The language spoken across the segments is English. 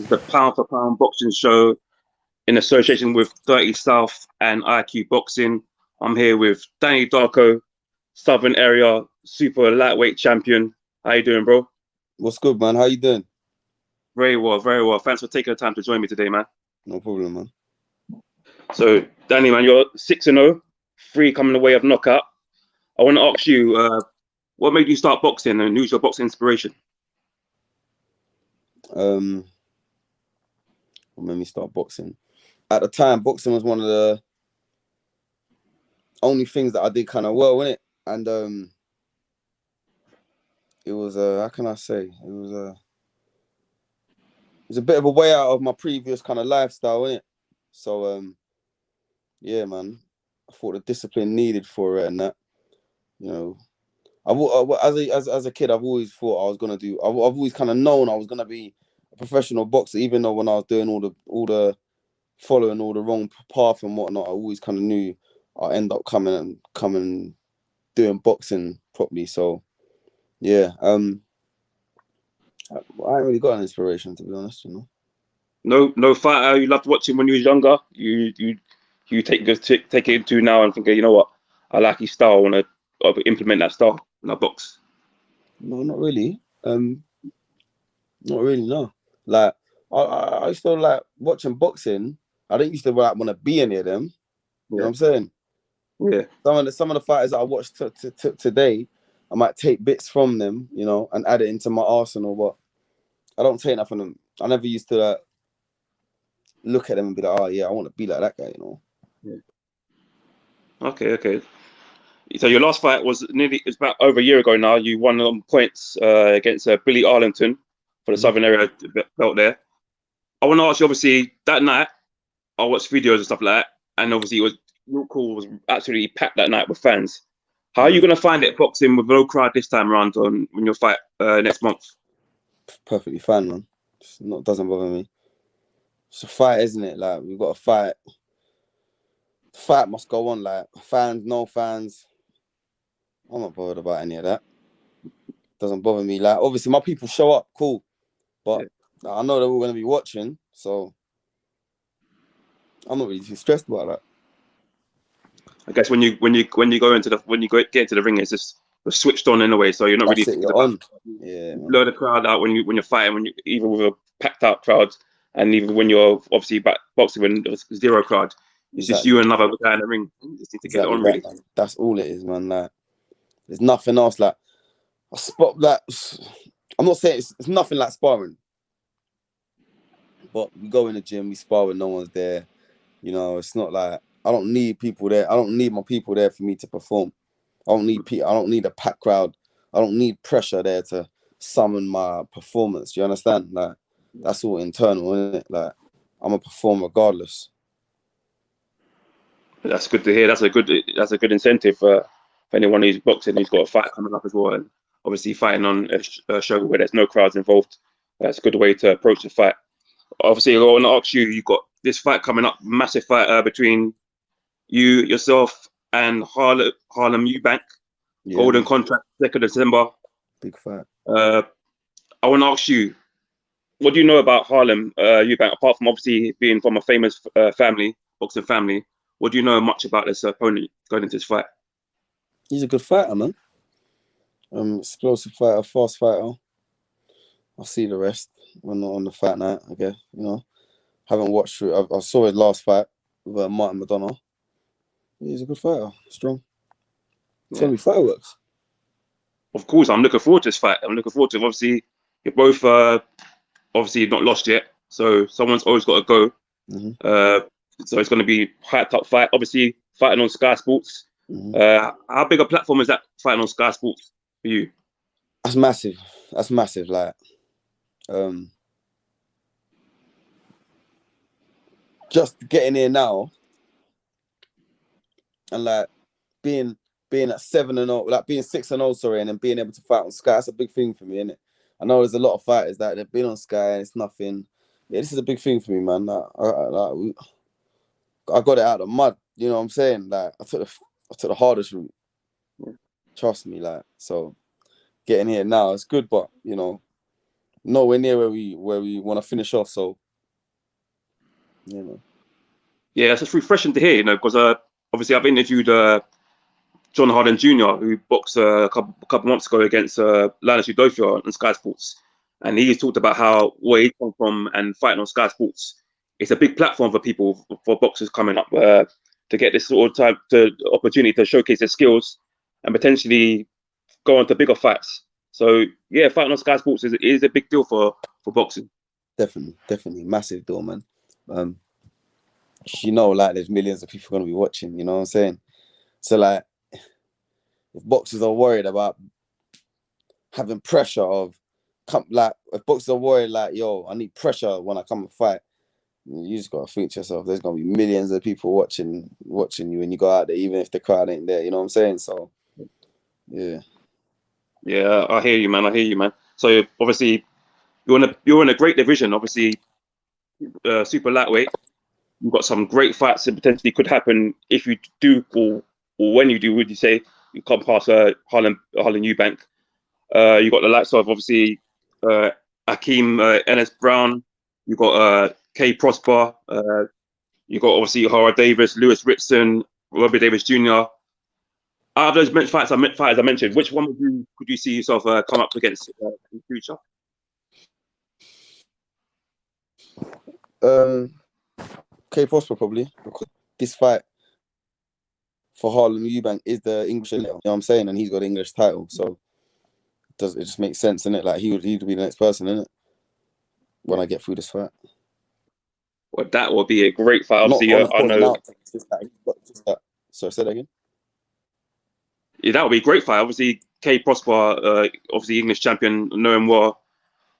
is the Pound for Pound boxing show in association with 30 South and IQ Boxing. I'm here with Danny Darko, Southern Area Super Lightweight Champion. How you doing, bro? What's good, man? How you doing? Very well, very well. Thanks for taking the time to join me today, man. No problem, man. So, Danny, man, you're 6-0, 3 coming the way of knockout. I want to ask you, what made you start boxing and who's your boxing inspiration? What made me start boxing? At the time, boxing was one of the only things that I did kind of well in it, and it was how can I say? It was a bit of a way out of my previous kind of lifestyle, innit? So yeah, man, I thought the discipline needed for it and that, you know. As a kid, I've always thought I was gonna do. I've always kind of known I was gonna be a professional boxer, even though when I was doing all the following all the wrong path and whatnot, I always kind of knew I'd end up coming doing boxing properly. So yeah, I ain't really got an inspiration, to be honest, you know. No fighter you loved watching when you was younger. You take it into now and think, you know what, I like his style. I want to implement that style in our box. No, not really. Not really. No. Like I used to like watching boxing. I didn't used to like want to be any of them. You know what I'm saying? Yeah. Some of the fighters that I watched today, I might take bits from them, you know, and add it into my arsenal. But I don't take nothing from them. I never used to look at them and be like, oh yeah, I want to be like that guy, you know. Yeah. Okay. So your last fight was it's about over a year ago now. You won on points against Billy Arlington for the Southern Area belt there. I want to ask you, obviously, that night, I watched videos and stuff like that, and obviously your call was absolutely packed that night with fans. How are you going to find it boxing with no crowd this time around when you fight next month? Perfectly fine, man. Doesn't bother me. It's a fight, isn't it? Like, we've got a fight. The fight must go on. Like, fans, no fans. I'm not bothered about any of that. Doesn't bother me. Like, obviously, my people show up, cool, but I know they're all going to be watching, so I'm not really too stressed about that. I guess when you get into the ring, it's just switched on anyway, so you're not really thinking about blur the crowd out when you're fighting, even with a packed out crowd, and even when you're obviously boxing when there's zero crowd. It's just you and another guy in the ring. You just need to get it on, really. That's all it is, man. Like, there's nothing else. Like, I'm not saying it's nothing like sparring, but we go in the gym, we spar when no one's there. You know, it's not like I don't need people there. I don't need my people there for me to perform. I don't need a packed crowd. I don't need pressure there to summon my performance. You understand? Like, that's all internal, isn't it? Like, I'm a performer regardless. That's good to hear. That's a good incentive for anyone who's boxing who's got a fight coming up as well. And obviously fighting on a show where there's no crowds involved. That's a good way to approach the fight. Obviously, I want to ask you, you've got this fight coming up, massive fight between yourself and Harlem Eubank. Yeah, Golden contract, 2nd December. Big fight. I want to ask you, what do you know about Harlem Eubank, apart from obviously being from a famous boxing family? What do you know much about this opponent going into this fight? He's a good fighter, man. Explosive fighter, fast fighter. I'll see the rest when not on the fight night, I guess. You know, haven't watched through. I saw his last fight with Martin Madonna. He's a good fighter, strong. Tell me fireworks. Of course, I'm looking forward to this fight. I'm looking forward to it. Obviously, you're both obviously not lost yet, so someone's always got to go. So it's going to be hyped up fight. Obviously, fighting on Sky Sports. How big a platform is that, fighting on Sky Sports for you? That's massive. That's massive. Like, just getting here now and like being at 7-0, like being 6-0, sorry, and then being able to fight on Sky. That's a big thing for me, isn't it? I know there's a lot of fighters that they've been on Sky and it's nothing. Yeah, this is a big thing for me, man. I got it out of the mud. You know what I'm saying? Like, I took the hardest route. Trust me, like, so getting here now is good, but you know, nowhere near where we want to finish off. So yeah, man. Yeah, it's just refreshing to hear, because obviously I've interviewed John Harden Jr., who boxed a couple months ago against Linus Udofia on Sky Sports, and he talked about how where he come from and fighting on Sky Sports. It's a big platform for people, for boxers coming up, to get this sort of opportunity to showcase their skills and potentially go on to bigger fights. So yeah, fighting on Sky Sports is a big deal for boxing. Definitely massive deal, man. Like there's millions of people gonna be watching. You know what I'm saying? So like, if boxers are worried about having pressure of if boxers are worried like, yo, I need pressure when I come and fight, you just gotta think to yourself, there's gonna be millions of people watching you when you go out there, even if the crowd ain't there. You know what I'm saying? So yeah. Yeah, I hear you, man. So obviously you're in a great division. Obviously, super lightweight. You've got some great fights that potentially could happen if you do, or when you do. Would you say you come past Harlem Eubank? You got the likes of obviously Akeem Ennis Brown. You got K Prosper. You got obviously Hara Davis, Lewis Ritson, Robbie Davis Jr. Out of those fighters I mentioned, which one could you see yourself come up against in the future? K Prosper probably, because this fight for Harlem Eubank is the English, you know what I'm saying, and he's got the English title, so it just makes sense, innit? Like he'd be the next person, innit? When I get through this fight. Well, that will be a great fight. Not Obviously, I know. out, just that. Sorry, say that again. Yeah, that would be a great fight. Obviously, K Prosper, obviously English champion, know him well.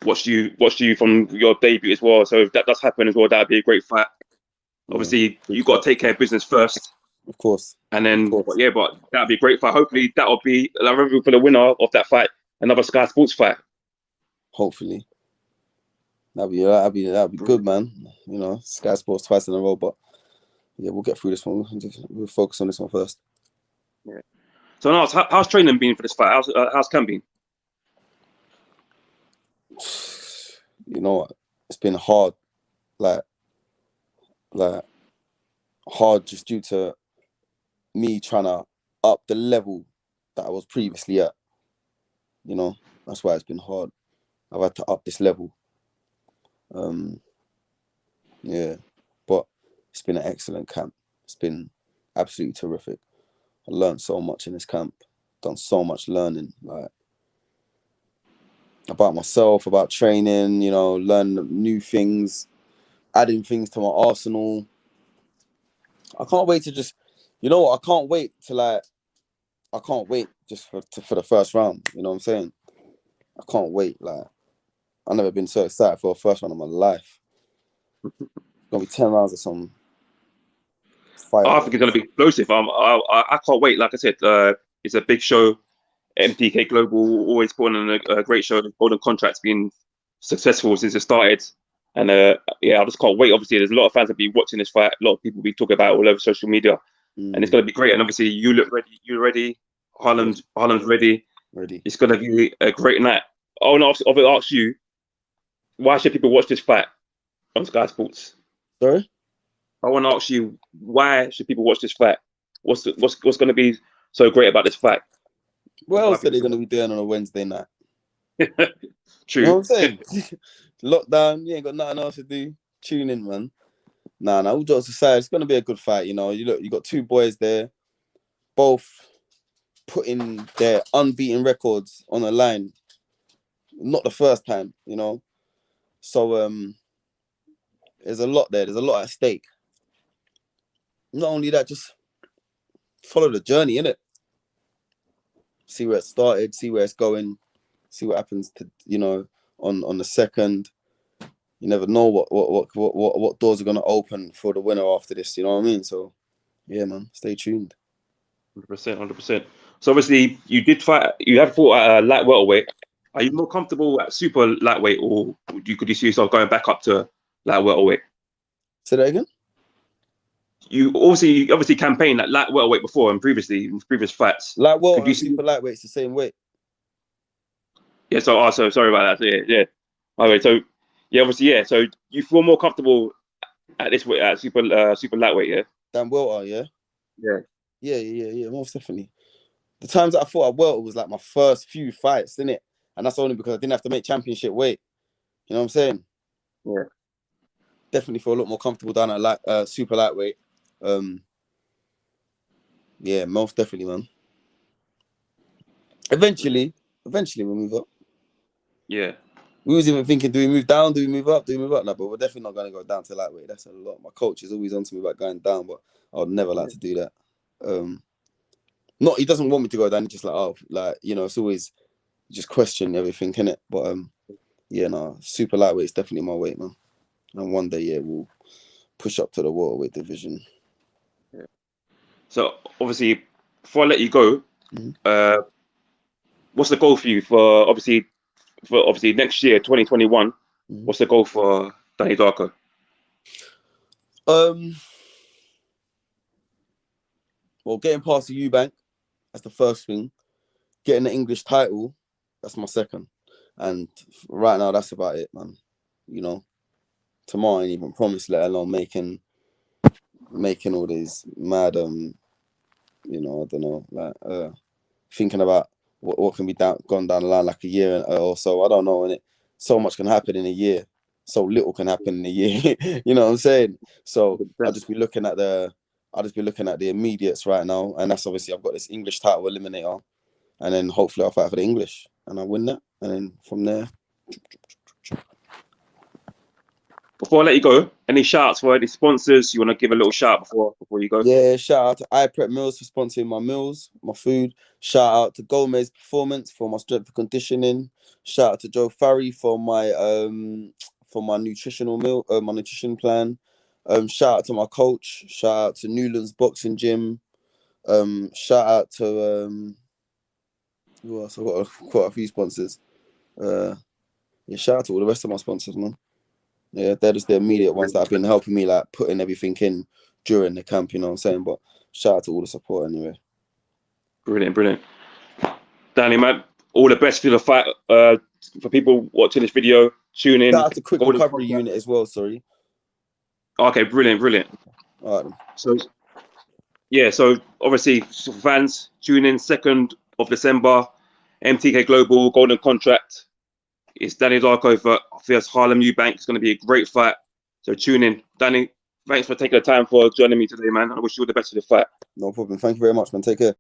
Watched you from your debut as well. So if that does happen as well, that'd be a great fight. Obviously, you got to take care of business first. Of course. And then, but that'd be a great fight. Hopefully, that'll be for the winner of that fight, another Sky Sports fight. Hopefully, that'd be good, man. You know, Sky Sports twice in a row, but yeah, we'll get through this one. We'll focus on this one first. Yeah. So now, how's training been for this fight? How's camp been? You know what? It's been hard, like hard just due to me trying to up the level that I was previously at. You know, that's why it's been hard. I've had to up this level. Yeah, but it's been an excellent camp. It's been absolutely terrific. I learned so much in this camp. Done so much learning, like about myself, about training. You know, learning new things, adding things to my arsenal. I can't wait to just, you know what? I can't wait just for the first round. You know what I'm saying? I can't wait. Like, I've never been so excited for a first round of my life. It's gonna be 10 rounds of some fire. I think it's gonna be explosive. I can't wait. Like I said, it's a big show. MTK Global always putting on a great show. Golden Contract's been successful since it started, and yeah, I just can't wait. Obviously, there's a lot of fans that be watching this fight. A lot of people be talking about it all over social media, and it's gonna be great. And obviously, you look ready. You're ready. Harlem's ready. It's gonna be a great night. I want to ask you, why should people watch this fight on Sky Sports? Sorry? I want to ask you, why should people watch this fight? What's going to be so great about this fight? What else are they going to be doing on a Wednesday night? True. You know what I'm saying? Lockdown, you ain't got nothing else to do. Tune in, man. Nah, all jokes aside, it's going to be a good fight. You know, you got two boys there, both putting their unbeaten records on the line. Not the first time, you know. So there's a lot there. There's a lot at stake. Not only that, just follow the journey, innit? See where it started, see where it's going, see what happens to, you know, on the second. You never know what doors are gonna open for the winner after this. You know what I mean? So yeah, man, stay tuned. 100%. So obviously you did fight. You had fought at light welterweight. Are you more comfortable at super lightweight, or could you see yourself going back up to light welterweight? Say that again. You obviously campaigned at light welterweight before and previously in previous fights. Light welter and super lightweight's the same weight. Yeah. So sorry about that. Yeah. Okay, so yeah, obviously, yeah. So you feel more comfortable at this weight, at super lightweight, yeah. Dan welter, yeah. Yeah. Yeah, most definitely. The times that I thought I welter was like my first few fights, didn't it? And that's only because I didn't have to make championship weight. You know what I'm saying? Yeah. Definitely feel a lot more comfortable down at super lightweight. Yeah, most definitely, man. Eventually we'll move up. Yeah. We was even thinking, do we move down? Do we move up? Do we move up? No, but we're definitely not going to go down to lightweight. That's a lot. My coach is always on to me about going down, but I would never like to do that. Not he doesn't want me to go down. He's just like, oh, like, you know, it's always just question everything, innit? But yeah, no, super lightweight is definitely my weight, man. And one day, yeah, we'll push up to the welterweight division. Yeah. So obviously, before I let you go, what's the goal for you for obviously next year, 2021? What's the goal for Danny Darko? Well, getting past the Eubank, that's the first thing. Getting the English title, that's my second. And right now, that's about it, man. You know, tomorrow I ain't even promised, let alone making all these mad, you know, I don't know, like thinking about what can be gone down the line like a year or so. I don't know, and so much can happen in a year. So little can happen in a year. You know what I'm saying? So I'll just be looking at the immediates right now, and that's obviously I've got this English title eliminator, and then hopefully I'll fight for the English and I win that, and then from there. Before I let you go, any shouts for any sponsors you want to give a little shout before you go? Yeah, shout out to iPrep Meals for sponsoring my meals, my food. Shout out to Gomez Performance for my strength and conditioning. Shout out to Joe Farry for my nutritional meal, my nutrition plan. Shout out to my coach. Shout out to Newlands Boxing Gym. Shout out to who else? I've got quite a few sponsors. Yeah, shout out to all the rest of my sponsors, man. Yeah, they're just the immediate ones that have been helping me, like putting everything in during the camp, you know what I'm saying? But shout out to all the support anyway. Brilliant. Danny, man, all the best for the fight. For people watching this video, tune in. Shout out to Quick Recovery Unit as well, sorry. Okay, brilliant. All right. So, yeah, so obviously, fans, tune in 2nd of December, MTK Global Golden Contract. It's Danny Darko versus Harlem Eubank. It's going to be a great fight. So tune in. Danny, thanks for taking the time for joining me today, man. I wish you all the best for the fight. No problem. Thank you very much, man. Take care.